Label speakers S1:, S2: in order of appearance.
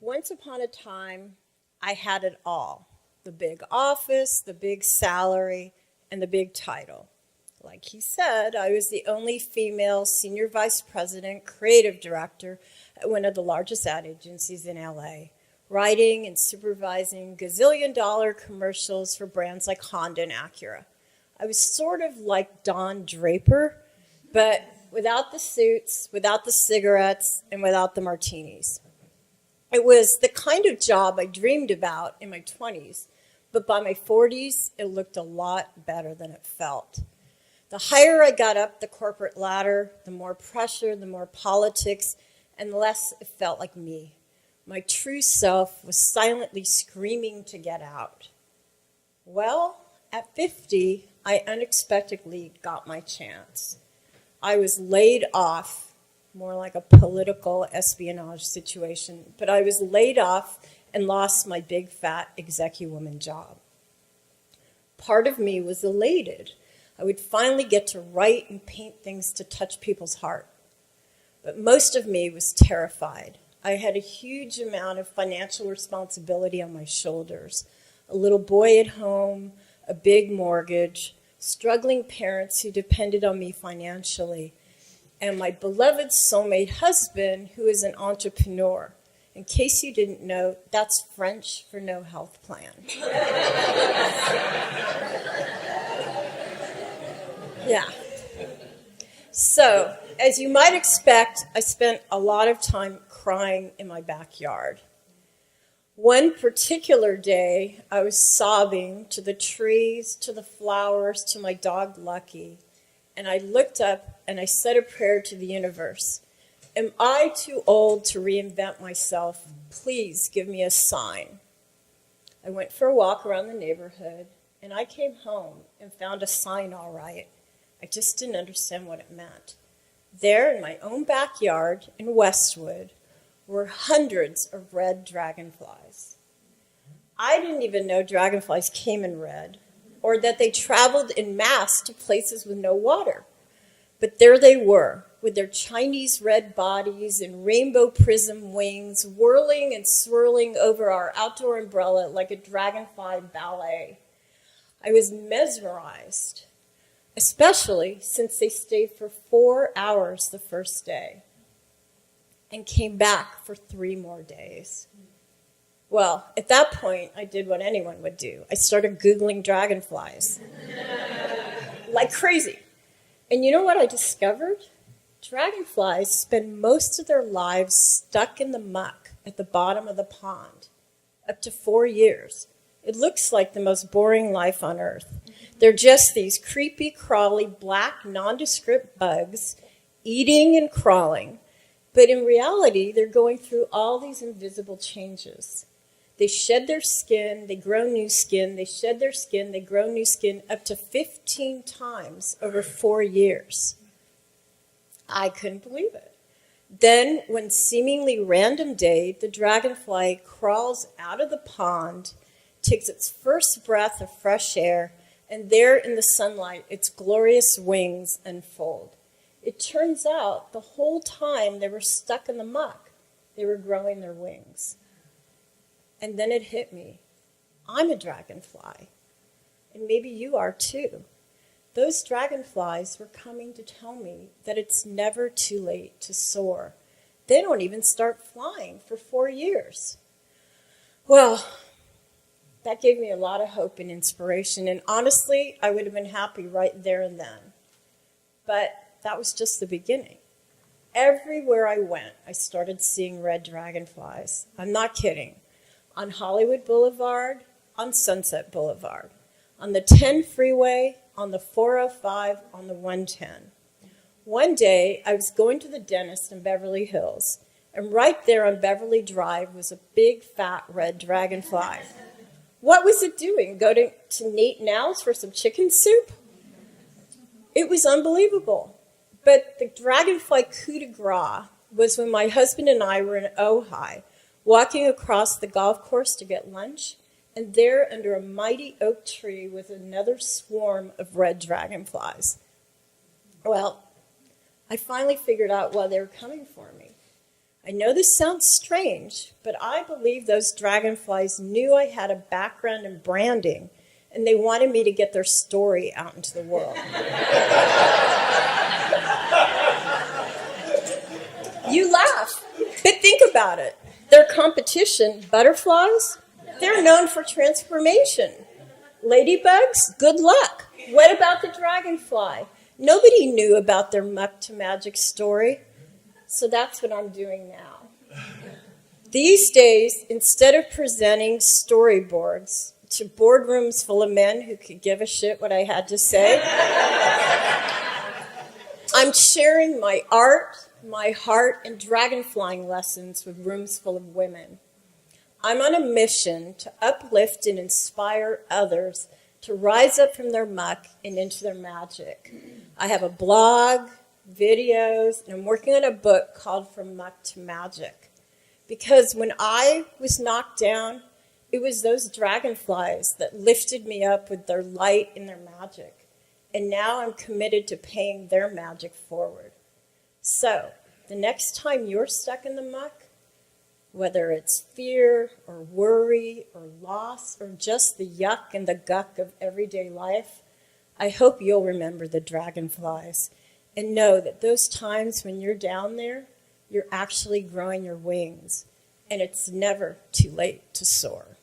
S1: Once upon a time, I had it all. The big office, the big salary, and the big title. Like he said, I was the only female senior vice president, creative director at one of the largest ad agencies in LA, writing and supervising gazillion-dollar commercials for brands like Honda and Acura. I was sort of like Don Draper, but without the suits, without the cigarettes, and without the martinis. It was the kind of job I dreamed about in my 20s, but by my 40s, it looked a lot better than it felt. The higher I got up the corporate ladder, the more pressure, the more politics, and the less it felt like me. My true self was silently screaming to get out. Well, at 50, I unexpectedly got my chance. I was laid off, more like a political espionage situation, but I was laid off and lost my big fat execuwoman job. Part of me was elated. I would finally get to write and paint things to touch people's heart. But most of me was terrified. I had a huge amount of financial responsibility on my shoulders. A little boy at home, a big mortgage, struggling parents who depended on me financially, and my beloved soulmate husband who is an entrepreneur. In case you didn't know, that's French for no health plan. Yeah. So, as you might expect, I spent a lot of time crying in my backyard. One particular day, I was sobbing to the trees, to the flowers, to my dog Lucky, and I looked up and I said a prayer to the universe. Am I too old to reinvent myself? Please give me a sign. I went for a walk around the neighborhood, and I came home and found a sign all right. I just didn't understand what it meant. There in my own backyard in Westwood were hundreds of red dragonflies. I didn't even know dragonflies came in red, or that they traveled in mass to places with no water. But there they were, with their Chinese red bodies and rainbow prism wings, whirling and swirling over our outdoor umbrella like a dragonfly ballet. I was mesmerized, especially since they stayed for 4 hours the first day and came back for 3 more days. Well, at that point, I did what anyone would do. I started Googling dragonflies like crazy. And you know what I discovered? Dragonflies spend most of their lives stuck in the muck at the bottom of the pond, up to 4 years. It looks like the most boring life on earth. They're just these creepy, crawly, black, nondescript bugs, eating and crawling. But in reality, they're going through all these invisible changes. They shed their skin, they grow new skin, they shed their skin, they grow new skin, up to 15 times over 4 years. I couldn't believe it. Then, one seemingly random day, the dragonfly crawls out of the pond, takes its first breath of fresh air, and there in the sunlight, its glorious wings unfold. It turns out the whole time they were stuck in the muck, they were growing their wings. And then it hit me. I'm a dragonfly, and maybe you are too. Those dragonflies were coming to tell me that it's never too late to soar. They don't even start flying for 4 years. Well, that gave me a lot of hope and inspiration, and honestly, I would have been happy right there and then. But that was just the beginning. Everywhere I went, I started seeing red dragonflies. I'm not kidding. On Hollywood Boulevard, on Sunset Boulevard, on the 10 freeway, on the 405, on the 110. One day, I was going to the dentist in Beverly Hills, and right there on Beverly Drive was a big, fat, red dragonfly. What was it doing? Going to Nate Now's for some chicken soup? It was unbelievable. But the dragonfly coup de grace was when my husband and I were in Ojai, walking across the golf course to get lunch, and there under a mighty oak tree was another swarm of red dragonflies. Well, I finally figured out why they were coming for me. I know this sounds strange, but I believe those dragonflies knew I had a background in branding, and they wanted me to get their story out into the world. You laugh, but think about it. Their competition, butterflies, they're known for transformation. Ladybugs, good luck. What about the dragonfly? Nobody knew about their muck to magic story. So that's what I'm doing now. These days, instead of presenting storyboards to boardrooms full of men who could give a shit what I had to say, I'm sharing my art, my heart, and dragonflying lessons with rooms full of women. I'm on a mission to uplift and inspire others to rise up from their muck and into their magic. I have a blog, videos, and I'm working on a book called From Muck to Magic. Because when I was knocked down, it was those dragonflies that lifted me up with their light and their magic. And now I'm committed to paying their magic forward. So, the next time you're stuck in the muck, whether it's fear or worry or loss or just the yuck and the guck of everyday life, I hope you'll remember the dragonflies and know that those times when you're down there, you're actually growing your wings, and it's never too late to soar.